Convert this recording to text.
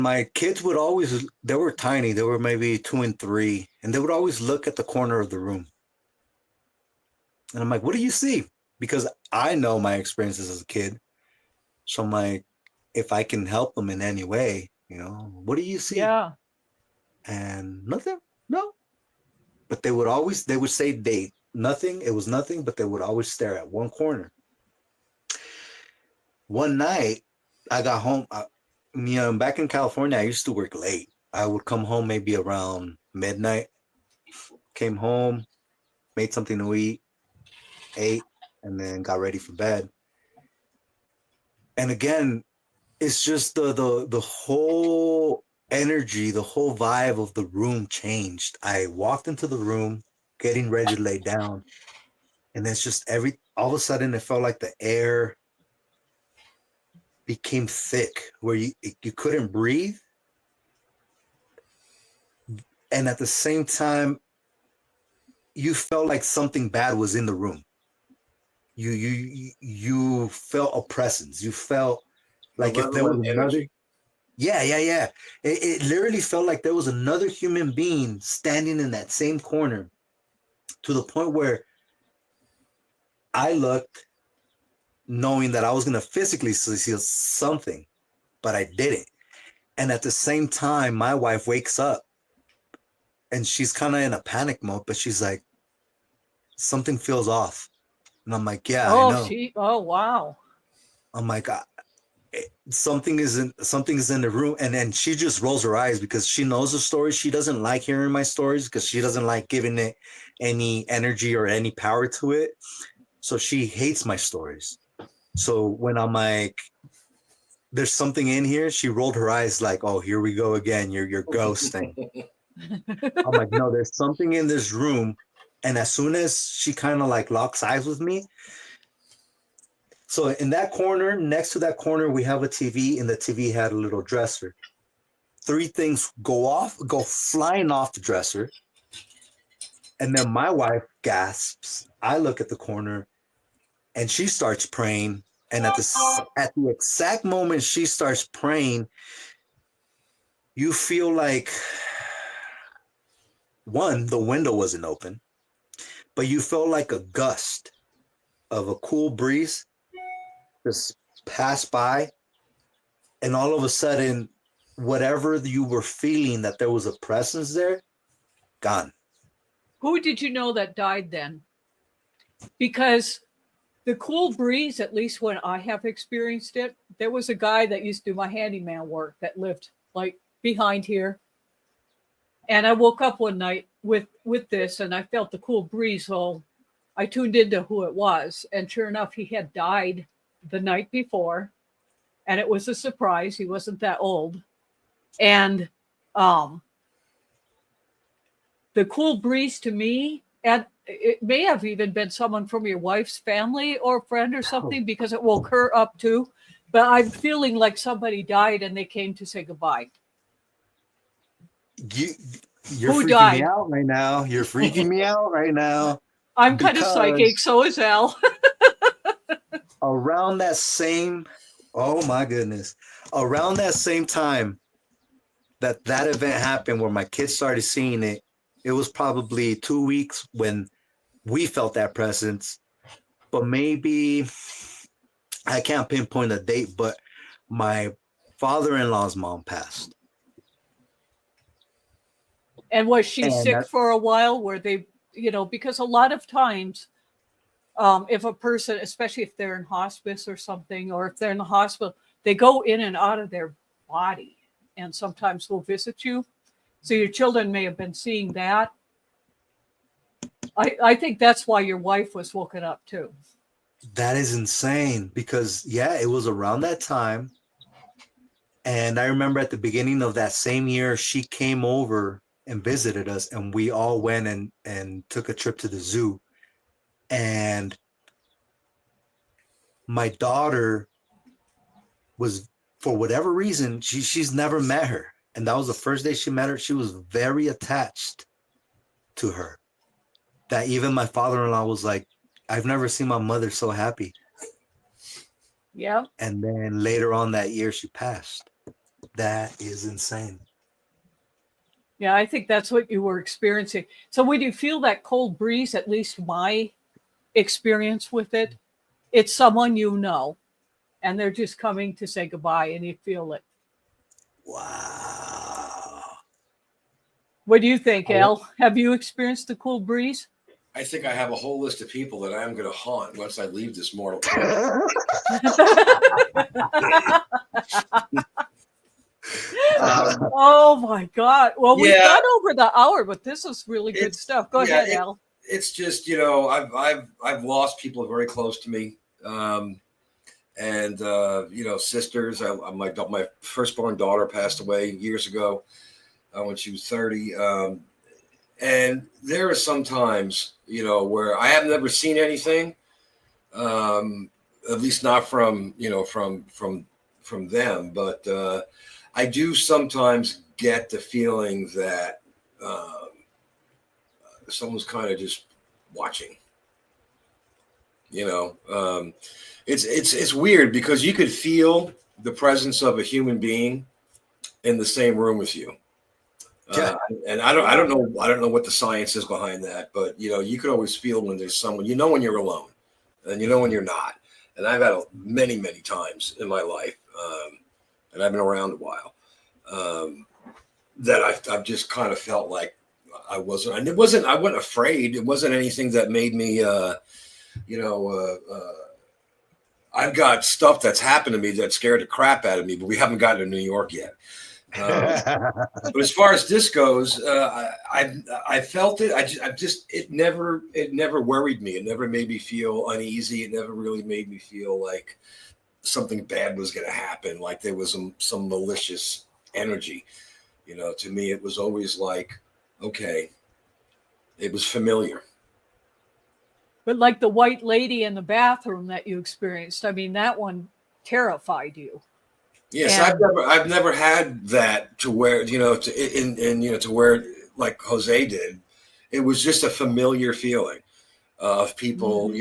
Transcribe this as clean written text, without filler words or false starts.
My kids would always, they were tiny, they were maybe 2 and 3, and they would always look at the corner of the room. And I'm like, what do you see? Because I know my experiences as a kid. So I'm like, if I can help them in any way, what do you see? Yeah. And nothing, no. But they would say nothing, it was nothing, but they would always stare at one corner. One night, I got home, back in California, I used to work late. I would come home maybe around midnight, came home, made something to eat, ate, and then got ready for bed. And again, it's just the whole energy, the whole vibe of the room changed. I walked into the room, getting ready to lay down, and it's just all of a sudden it felt like the air became thick where you couldn't breathe. And at the same time, you felt like something bad was in the room. You felt a presence. You felt like if there was another. Yeah, yeah, yeah. It literally felt like there was another human being standing in that same corner, to the point where I looked knowing that I was going to physically see something, but I didn't. And at the same time, my wife wakes up and she's kind of in a panic mode, but she's like, something feels off. And I'm like, yeah, I know. Oh, wow. I'm like, something's in the room. And then she just rolls her eyes because she knows the story. She doesn't like hearing my stories because she doesn't like giving it any energy or any power to it. So she hates my stories. So when I'm like, there's something in here, she rolled her eyes like, oh, here we go again. You're ghosting. I'm like, no, there's something in this room. And as soon as she kind of like locks eyes with me, so in that corner, next to that corner, we have a TV, and the TV had a little dresser. 3 things go flying off the dresser. And then my wife gasps. I look at the corner and she starts praying. And at the exact moment she starts praying, you feel like, one, the window wasn't open, but you felt like a gust of a cool breeze just passed by, and all of a sudden, whatever you were feeling that there was a presence there, gone. Who did you know that died then? Because the cool breeze, at least when I have experienced it, there was a guy that used to do my handyman work that lived like behind here. And I woke up one night with this, and I felt the cool breeze. So I tuned into who it was, and sure enough, he had died the night before, and it was a surprise. He wasn't that old, and um, the cool breeze to me, and it may have even been someone from your wife's family or friend or something, because it woke her up too. But I'm feeling like somebody died and they came to say goodbye. You're Who freaking me died? out right now. You're freaking me out right now I'm kind of psychic, because so is Al. around that same, oh my goodness, around that same time that event happened where my kids started seeing it, it was probably 2 weeks when we felt that presence. But maybe I can't pinpoint a date, but my father-in-law's mom passed. And was she And sick that, for a while? Were they, because a lot of times, if a person, especially if they're in hospice or something, or if they're in the hospital, they go in and out of their body and sometimes will visit you. So your children may have been seeing that. I think that's why your wife was woken up too. that is insane because, yeah, it was around that time. And I remember at the beginning of that same year, she came over and visited us, and we all went and took a trip to the zoo. And my daughter was, for whatever reason, she's never met her. And that was the first day she met her. She was very attached to her. That even my father-in-law was like, I've never seen my mother so happy. Yeah. And then later on that year, she passed. That is insane. Yeah, I think that's what you were experiencing. So when you feel that cold breeze, at least my experience with it, it's someone you know, and they're just coming to say goodbye, and you feel it. Wow. What do you think, El? Have you experienced the cool breeze? I think I have a whole list of people that I am going to haunt once I leave this mortal coil. Oh my God. Well, we've Yeah. gone over the hour, but this is really good stuff. Go ahead, Al. It's just, I've lost people very close to me. And sisters. My firstborn daughter passed away years ago when she was 30. And there are some times, where I have never seen anything, at least not from them. But I do sometimes get the feeling that someone's kind of just watching. It's weird because you could feel the presence of a human being in the same room with you. Yeah. And I don't know what the science is behind that, but you could always feel when there's someone, when you're alone and when you're not. And I've had many, many times in my life, and I've been around a while, that I've just kind of felt like I wasn't afraid. It wasn't anything that made me, I've got stuff that's happened to me that scared the crap out of me, but we haven't gotten to New York yet. But as far as this goes, I felt it. It never worried me. It never made me feel uneasy. It never really made me feel like something bad was going to happen, like there was some malicious energy. To me, it was always like, okay, it was familiar. But like the white lady in the bathroom that you experienced, I mean, that one terrified you. Yes, I've never had that to where to where like Jose did. It was just a familiar feeling of people,